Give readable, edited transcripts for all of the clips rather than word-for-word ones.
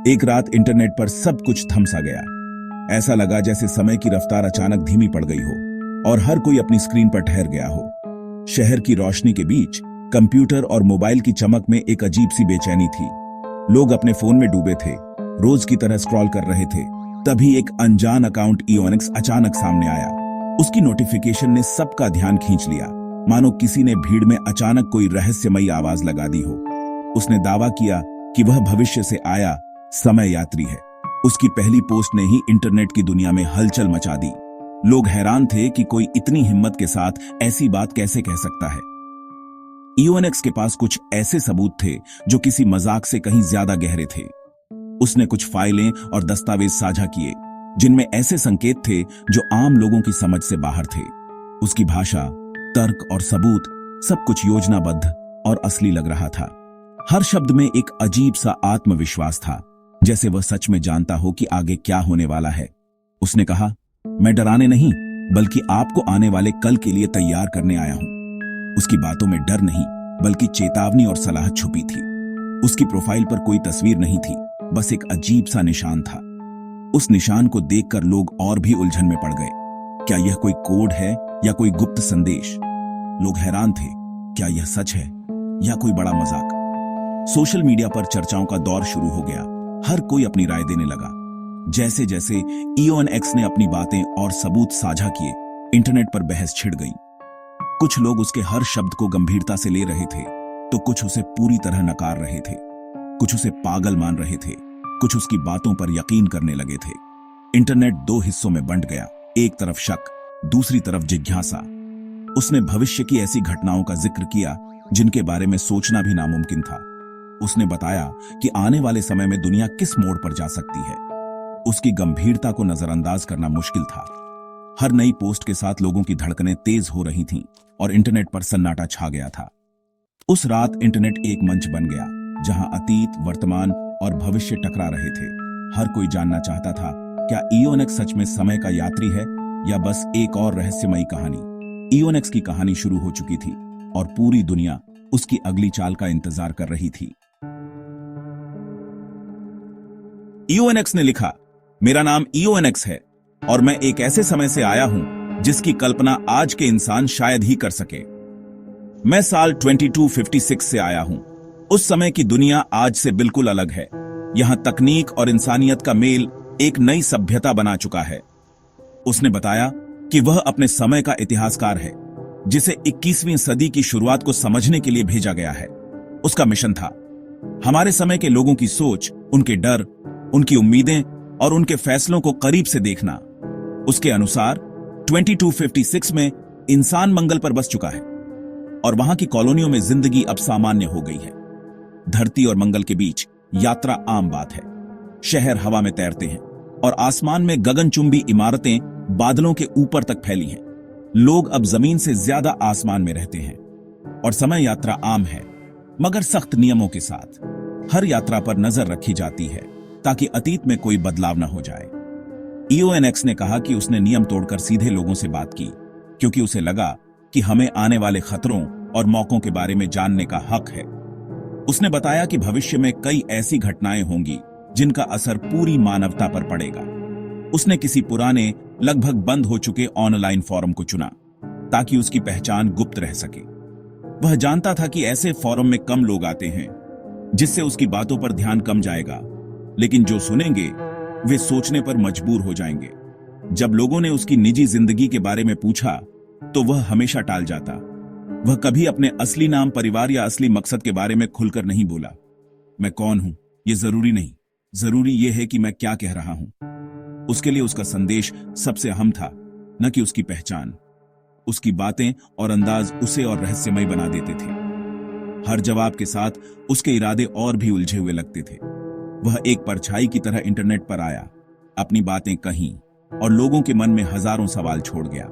एक रात इंटरनेट पर सब कुछ थम सा गया। ऐसा लगा जैसे समय की रफ्तार अचानक धीमी पड़ गई हो और हर कोई अपनी स्क्रीन पर ठहर गया हो। शहर की रोशनी के बीच कंप्यूटर और मोबाइल की चमक में एक अजीब सी बेचैनी थी। लोग अपने फोन में डूबे थे, रोज की तरह स्क्रॉल कर रहे थे। तभी एक अनजान अकाउंट ईओएनएक्स अचानक सामने आया। उसकी नोटिफिकेशन ने सबका ध्यान खींच लिया, मानो किसी ने भीड़ में अचानक कोई रहस्यमयी आवाज लगा दी हो। उसने दावा किया कि वह भविष्य से आया समय यात्री है। उसकी पहली पोस्ट ने ही इंटरनेट की दुनिया में हलचल मचा दी। लोग हैरान थे कि कोई इतनी हिम्मत के साथ ऐसी बात कैसे कह सकता है। ईओएनएक्स के पास कुछ ऐसे सबूत थे जो किसी मजाक से कहीं ज्यादा गहरे थे। उसने कुछ फाइलें और दस्तावेज साझा किए जिनमें ऐसे संकेत थे जो आम लोगों की समझ से बाहर थे। उसकी भाषा, तर्क और सबूत सब कुछ योजनाबद्ध और असली लग रहा था। हर शब्द में एक अजीब सा आत्मविश्वास था, जैसे वह सच में जानता हो कि आगे क्या होने वाला है। उसने कहा, मैं डराने नहीं बल्कि आपको आने वाले कल के लिए तैयार करने आया हूं। उसकी बातों में डर नहीं बल्कि चेतावनी और सलाह छुपी थी। उसकी प्रोफाइल पर कोई तस्वीर नहीं थी, बस एक अजीब सा निशान था। उस निशान को देखकर लोग और भी उलझन में पड़ गए। क्या यह कोई कोड है या कोई गुप्त संदेश? लोग हैरान थे, क्या यह सच है या कोई बड़ा मजाक? सोशल मीडिया पर चर्चाओं का दौर शुरू हो गया। हर कोई अपनी राय देने लगा। जैसे जैसे ईओएनएक्स ने अपनी बातें और सबूत साझा किए, इंटरनेट पर बहस छिड़ गई। कुछ लोग उसके हर शब्द को गंभीरता से ले रहे थे, तो कुछ उसे पूरी तरह नकार रहे थे। कुछ उसे पागल मान रहे थे, कुछ उसकी बातों पर यकीन करने लगे थे। इंटरनेट दो हिस्सों में बंट गया, एक तरफ शक, दूसरी तरफ जिज्ञासा। उसने भविष्य की ऐसी घटनाओं का जिक्र किया जिनके बारे में सोचना भी नामुमकिन था। उसने बताया कि आने वाले समय में दुनिया किस मोड़ पर जा सकती है। उसकी गंभीरता को नजरअंदाज करना मुश्किल था। हर नई पोस्ट के साथ लोगों की धड़कनें तेज हो रही थीं और इंटरनेट पर सन्नाटा छा गया था। उस रात इंटरनेट एक मंच बन गया जहां अतीत, वर्तमान और भविष्य टकरा रहे थे। हर कोई जानना चाहता था, क्या ईओएनएक्स सच में समय का यात्री है या बस एक और रहस्यमयी कहानी? ईओएनएक्स की कहानी शुरू हो चुकी थी और पूरी दुनिया उसकी अगली चाल का इंतजार कर रही थी। ईओएनएक्स ने लिखा, मेरा नाम ईओएनएक्स है और मैं एक ऐसे समय से आया हूं जिसकी कल्पना आज के इंसान शायद ही कर सके। मैं साल 2256 से आया हूं। उस समय की दुनिया आज से बिल्कुल अलग है। यहां तकनीक और इंसानियत का मेल एक नई सभ्यता बना चुका है। उसने बताया कि वह अपने समय का इतिहासकार है जिसे 21वीं सदी की शुरुआत को समझने के लिए भेजा गया है। उसका मिशन था हमारे समय के लोगों की सोच, उनके डर, उनकी उम्मीदें और उनके फैसलों को करीब से देखना। उसके अनुसार 2256 में इंसान मंगल पर बस चुका है और वहां की कॉलोनियों में जिंदगी अब सामान्य हो गई है। धरती और मंगल के बीच यात्रा आम बात है। शहर हवा में तैरते हैं और आसमान में गगनचुंबी इमारतें बादलों के ऊपर तक फैली हैं। लोग अब जमीन से ज्यादा आसमान में रहते हैं और समय यात्रा आम है, मगर सख्त नियमों के साथ। हर यात्रा पर नजर रखी जाती है ताकि अतीत में कोई बदलाव न हो जाए। ईओएनएक्स ने कहा कि उसने नियम तोड़कर सीधे लोगों से बात की क्योंकि उसे लगा कि हमें आने वाले खतरों और मौकों के बारे में जानने का हक है। उसने बताया कि भविष्य में कई ऐसी घटनाएं होंगी जिनका असर पूरी मानवता पर पड़ेगा। उसने किसी पुराने, लगभग बंद हो चुके ऑनलाइन फोरम को चुना ताकि उसकी पहचान गुप्त रह सके। वह जानता था कि ऐसे फोरम में कम लोग आते हैं, जिससे उसकी बातों पर ध्यान कम जाएगा, लेकिन जो सुनेंगे वे सोचने पर मजबूर हो जाएंगे। जब लोगों ने उसकी निजी जिंदगी के बारे में पूछा तो वह हमेशा टाल जाता। वह कभी अपने असली नाम, परिवार या असली मकसद के बारे में खुलकर नहीं बोला। मैं कौन हूं यह जरूरी नहीं, जरूरी यह है कि मैं क्या कह रहा हूं। उसके लिए उसका संदेश सबसे अहम था, न कि उसकी पहचान। उसकी बातें और अंदाज उसे और रहस्यमय बना देते थे। हर जवाब के साथ उसके इरादे और भी उलझे हुए लगते थे। वह एक परछाई की तरह इंटरनेट पर आया, अपनी बातें कहीं और लोगों के मन में हजारों सवाल छोड़ गया।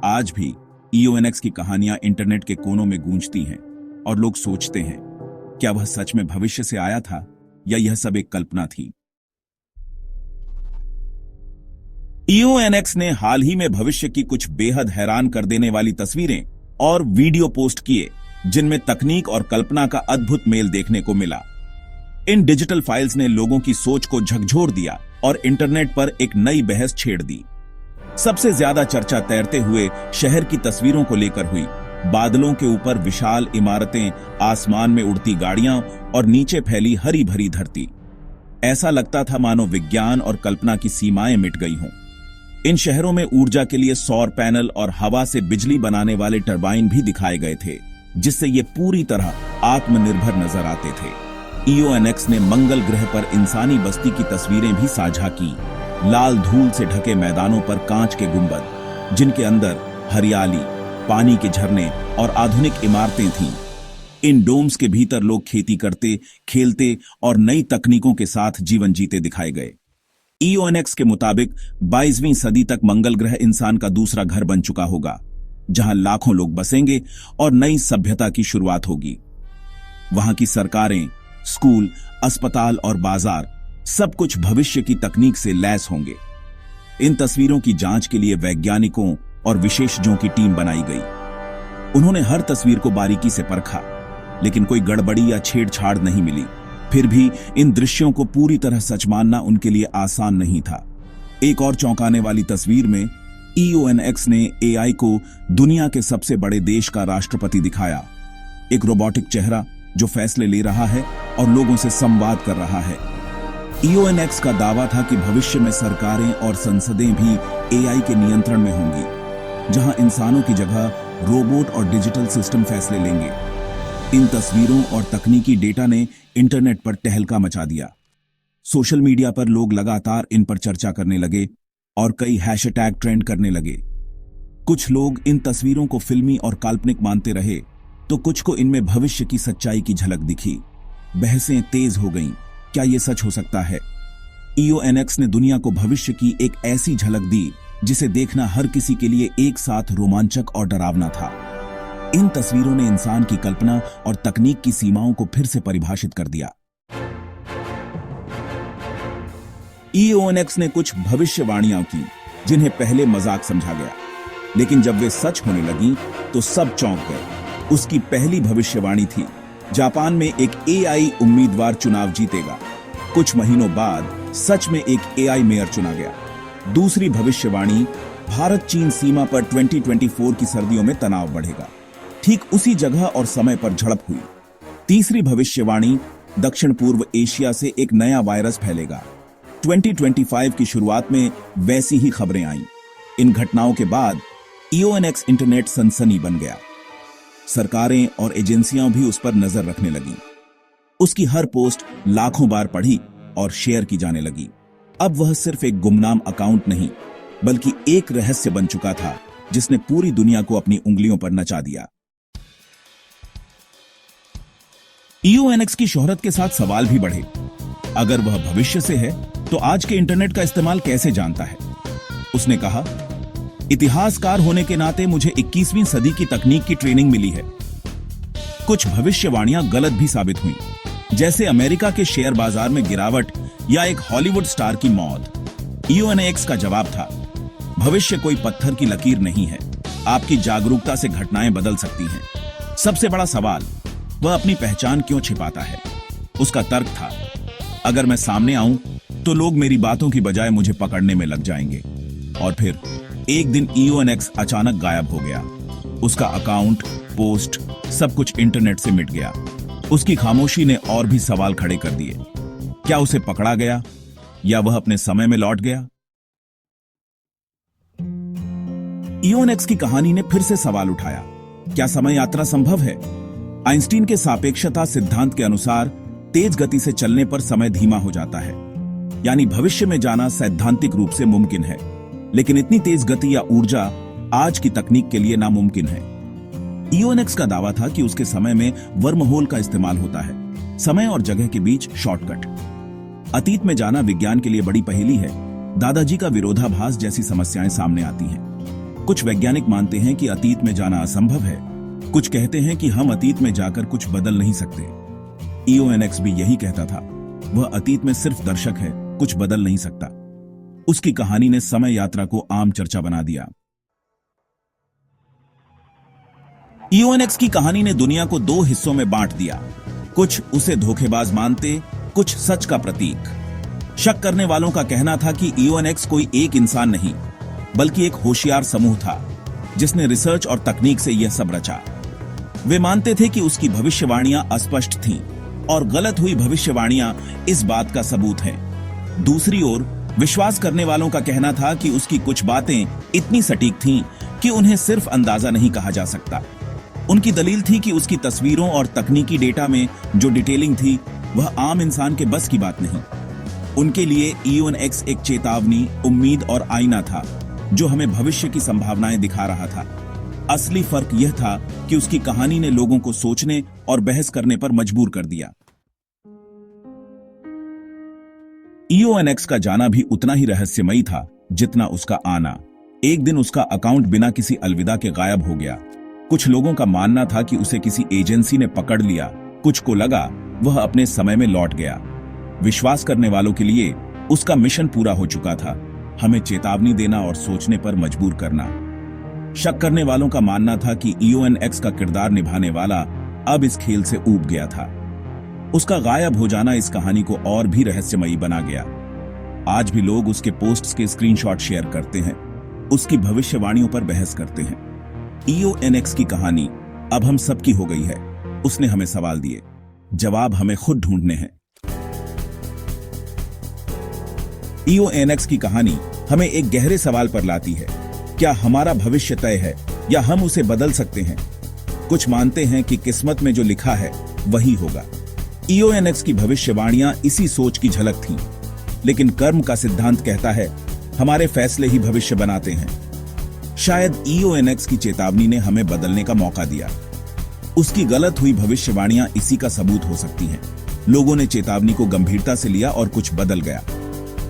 आज भी ईओएनएक्स की कहानियां इंटरनेट के कोनों में गूंजती हैं और लोग सोचते हैं, क्या वह सच में भविष्य से आया था या यह सब एक कल्पना थी? ईओएनएक्स ने हाल ही में भविष्य की कुछ बेहद हैरान कर देने वाली तस्वीरें और वीडियो पोस्ट किए जिनमें तकनीक और कल्पना का अद्भुत मेल देखने को मिला। इन डिजिटल फाइल्स ने लोगों की सोच को झकझोर दिया और इंटरनेट पर एक नई बहस छेड़ दी। सबसे ज्यादा चर्चा तैरते हुए शहर की तस्वीरों को लेकर हुई। बादलों के ऊपर विशाल इमारतें, आसमान में उड़ती गाड़ियां और नीचे फैली हरी भरी धरती। ऐसा लगता था मानो विज्ञान और कल्पना की सीमाएं मिट गई हों। इन शहरों में ऊर्जा के लिए सौर पैनल और हवा से बिजली बनाने वाले टरबाइन भी दिखाए गए थे, जिससे ये पूरी तरह आत्मनिर्भर नजर आते थे। EONX ने मंगल ग्रह पर इंसानी बस्ती की तस्वीरें भी साझा की। लाल धूल से ढके मैदानों पर कांच के गुंबद, जिनके अंदर हरियाली, पानी के झरने और आधुनिक इमारतें थीं। इन डोम्स के भीतर लोग खेती करते, खेलते और नई तकनीकों के साथ जीवन जीते दिखाए गए। EONX के मुताबिक 22वीं सदी तक मंगल ग्रह इंसान का दूसरा घर बन चुका होगा, जहां लाखों लोग बसेंगे और नई सभ्यता की शुरुआत होगी। वहां की सरकारें, स्कूल, अस्पताल और बाजार सब कुछ भविष्य की तकनीक से लैस होंगे। इन तस्वीरों की जांच के लिए वैज्ञानिकों और विशेषज्ञों की टीम बनाई गई। उन्होंने हर तस्वीर को बारीकी से परखा, लेकिन कोई गड़बड़ी या छेड़छाड़ नहीं मिली। फिर भी इन दृश्यों को पूरी तरह सच मानना उनके लिए आसान नहीं था। एक और चौंकाने वाली तस्वीर में EONX ने AI को दुनिया के सबसे बड़े देश का राष्ट्रपति दिखाया। एक रोबोटिक चेहरा जो फैसले ले रहा है और लोगों से संवाद कर रहा है। EONX का दावा था कि भविष्य में सरकारें और संसदें भी AI के नियंत्रण में होंगी, जहां इंसानों की जगह रोबोट और डिजिटल सिस्टम फैसले लेंगे। इन तस्वीरों और तकनीकी डेटा ने इंटरनेट पर तहलका मचा दिया। सोशल मीडिया पर लोग लगातार इन पर चर्चा करने लगे और कई हैशटैग ट्रेंड करने लगे। कुछ लोग इन तस्वीरों को फिल्मी और काल्पनिक मानते रहे, तो कुछ को इनमें भविष्य की सच्चाई की झलक दिखी। बहसें तेज हो गईं। क्या यह सच हो सकता है? EONX ने दुनिया को भविष्य की एक ऐसी झलक दी जिसे देखना हर किसी के लिए एक साथ रोमांचक और डरावना था। इन तस्वीरों ने इंसान की कल्पना और तकनीक की सीमाओं को फिर से परिभाषित कर दिया। EONX ने कुछ भविष्यवाणियां की जिन्हें पहले मजाक समझा गया, लेकिन जब वे सच होने लगी तो सब चौंक गए। उसकी पहली भविष्यवाणी थी, जापान में एक AI उम्मीदवार चुनाव जीतेगा। कुछ महीनों बाद सच में एक AI मेयर चुना गया। दूसरी भविष्यवाणी, भारत चीन सीमा पर 2024 की सर्दियों में तनाव बढ़ेगा। ठीक उसी जगह और समय पर झड़प हुई। तीसरी भविष्यवाणी, दक्षिण पूर्व एशिया से एक नया वायरस फैलेगा। 2025 की शुरुआत में वैसी ही खबरें आईं। इन घटनाओं के बाद EONX इंटरनेट सनसनी बन गया। सरकारें और एजेंसियां भी उस पर नजर रखने लगीं। उसकी हर पोस्ट लाखों बार पढ़ी और शेयर की जाने लगी। अब वह सिर्फ एक गुमनाम अकाउंट नहीं, बल्कि एक रहस्य बन चुका था जिसने पूरी दुनिया को अपनी उंगलियों पर नचा दिया। EONX की शोहरत के साथ सवाल भी बढ़े। अगर वह भविष्य से है, तो आज के इंटरनेट का इस्तेमाल कैसे जानता है? उसने कहा, इतिहासकार होने के नाते मुझे 21वीं सदी की तकनीक की ट्रेनिंग मिली है। कुछ भविष्यवाणियां गलत भी साबित हुई, जैसे अमेरिका के शेयर बाजार में गिरावट या एक हॉलीवुड स्टार की मौत। EONX का जवाब था, भविष्य कोई पत्थर की लकीर नहीं है। आपकी जागरूकता से घटनाएं बदल सकती हैं। सबसे बड़ा सवाल, वह अपनी पहचान क्यों छिपाता है? उसका तर्क था, अगर मैं सामने आऊं तो लोग मेरी बातों की बजाय मुझे पकड़ने में लग जाएंगे। और फिर एक दिन EONX अचानक गायब हो गया। उसका अकाउंट, पोस्ट, सब कुछ इंटरनेट से मिट गया। उसकी खामोशी ने और भी सवाल खड़े कर दिए। क्या उसे पकड़ा गया या वह अपने समय में लौट गया? EONX की कहानी ने फिर से सवाल उठाया, क्या समय यात्रा संभव है? आइंस्टीन के सापेक्षता सिद्धांत के अनुसार तेज गति से चलने पर समय धीमा हो जाता है, यानी भविष्य में जाना सैद्धांतिक रूप से मुमकिन है, लेकिन इतनी तेज गति या ऊर्जा आज की तकनीक के लिए नामुमकिन है। EONX का दावा था कि उसके समय में वर्महोल का इस्तेमाल होता है, समय और जगह के बीच शॉर्टकट। अतीत में जाना विज्ञान के लिए बड़ी पहेली है। दादाजी का विरोधाभास जैसी समस्याएं सामने आती हैं। कुछ वैज्ञानिक मानते हैं कि अतीत में जाना असंभव है, कुछ कहते हैं कि हम अतीत में जाकर कुछ बदल नहीं सकते। EONX भी यही कहता था, वह अतीत में सिर्फ दर्शक है, कुछ बदल नहीं सकता। उसकी कहानी ने समय यात्रा को आम चर्चा बना दिया। EONX की कहानी ने दुनिया को दो हिस्सों में बांट दिया। कुछ उसे धोखेबाज मानते कुछ सच का प्रतीक। शक करने वालों का कहना था कि ईओएनएक्स कोई एक इंसान नहीं, बल्कि एक होशियार समूह था जिसने रिसर्च और तकनीक से यह सब रचा। वे मानते थे कि उसकी भविष्यवाणियां अस्पष्ट थीं और गलत हुई भविष्यवाणियां इस बात का सबूत हैं। दूसरी ओर विश्वास करने वालों का कहना था कि उसकी कुछ बातें इतनी सटीक थीं कि उन्हें सिर्फ अंदाजा नहीं कहा जा सकता। उनकी दलील थी कि उसकी तस्वीरों और तकनीकी डेटा में जो डिटेलिंग थी वह आम इंसान के बस की बात नहीं। उनके लिए ईओएनएक्स एक चेतावनी, उम्मीद और आईना था जो हमें भविष्य की संभावनाएं दिखा रहा था। असली फर्क यह था कि उसकी कहानी ने लोगों को सोचने और बहस करने पर मजबूर कर दिया। ईओएनएक्स का जाना भी उतना ही रहस्यमयी था जितना उसका आना। एक दिन उसका अकाउंट बिना किसी अलविदा के गायब हो गया। कुछ लोगों का मानना था कि उसे किसी एजेंसी ने पकड़ लिया, कुछ को लगा वह अपने समय में लौट गया। विश्वास करने वालों के लिए उसका मिशन पूरा हो चुका था, हमें चेतावनी देना और सोचने पर मजबूर करना। शक करने वालों का मानना था कि ईओएनएक्स का किरदार निभाने वाला अब इस खेल से ऊब गया था। उसका गायब हो जाना इस कहानी को और भी रहस्यमयी बना गया। आज भी लोग उसके पोस्ट्स के स्क्रीनशॉट शेयर करते हैं, उसकी भविष्यवाणियों पर बहस करते हैं। ईओएनएक्स की कहानी अब हम सबकी हो गई है। उसने हमें सवाल दिए, जवाब हमें खुद ढूंढने हैं। ईओएनएक्स की कहानी हमें एक गहरे सवाल पर लाती है, क्या हमारा भविष्य तय है या हम उसे बदल सकते हैं? कुछ मानते हैं कि किस्मत में जो लिखा है वही होगा। ईओएनएक्स की भविष्यवाणियां इसी सोच की झलक थीं, लेकिन कर्म का सिद्धांत कहता है हमारे फैसले ही भविष्य बनाते हैं। शायद ईओएनएक्स की चेतावनी ने हमें बदलने का मौका दिया। उसकी गलत हुई भविष्यवाणियां इसी का सबूत हो सकती हैं। लोगों ने चेतावनी को गंभीरता से लिया और कुछ बदल गया।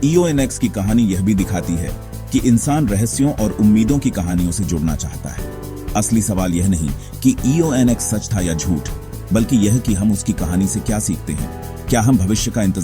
ईओएनएक्स की कहानी यह भी दिखाती है कि इंसान रहस्यों और उम्मीदों की कहानियों से जुड़ना चाहता है। असली सवाल यह नहीं कि ईओएनएक्स सच था या झूठ, बल्कि यह कि हम उसकी कहानी से क्या सीखते हैं। क्या हम भविष्य का इंतजार